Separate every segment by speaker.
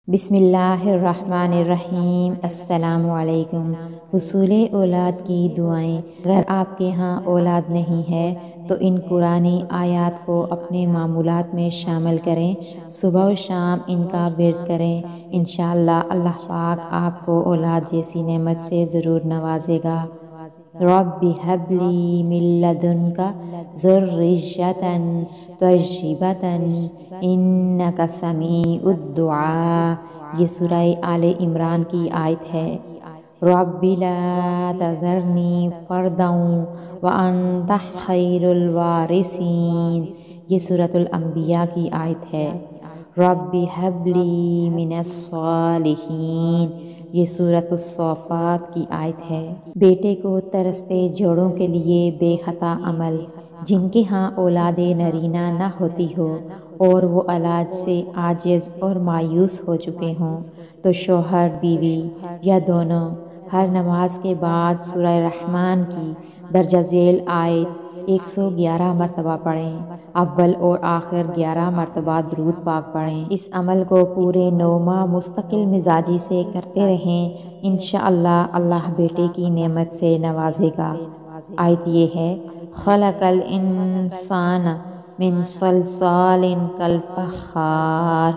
Speaker 1: بسم اللہ الرحمن الرحیم۔ السلام علیکم۔ حصول اولاد کی دعائیں۔ اگر آپ کے ہاں اولاد نہیں ہے تو ان قرآنی آیات کو اپنے معمولات میں شامل کریں، صبح و شام ان کا ورد کریں، انشاءاللہ اللہ پاک آپ کو اولاد جیسی نعمت سے ضرور نوازے گا۔ رب هب لی من لدنک ذریۃ طیبۃ انک سمیع الدعاء۔ یہ سورہ آل عمران کی آیت ہے۔ رب لا تذرنی فردا وانت خیر الوارثین۔ یہ سورۃ الانبیاء کی آیت ہے۔ رب هب لی من الصالحین۔ یہ سورۃ الصافات کی آیت ہے۔ بیٹے کو ترستے جوڑوں کے لیے بے خطا عمل۔ جن کے ہاں اولاد نرینہ نہ ہوتی ہو اور وہ اولاد سے عاجز اور مایوس ہو چکے ہوں تو شوہر بیوی یا دونوں ہر نماز کے بعد سورہ رحمان کی درجہ ذیل آیت 111 مرتبہ پڑھیں۔ اول اور آخر 11 مرتبہ درود پاک پڑھیں۔ اس عمل کو پورے 9 ماہ مستقل مزاجی سے کرتے رہیں، انشاءاللہ اللہ بیٹے کی نعمت سے نوازے گا۔ آیت یہ ہے: خلق الانسان من صلصال کالفخار۔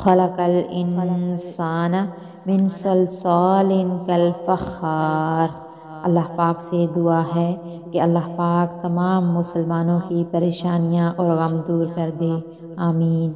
Speaker 1: خلق الانسان من صلصال کالفخار۔ اللہ پاک سے دعا ہے کہ اللہ پاک تمام مسلمانوں کی پریشانیاں اور غم دور کر دے، آمین۔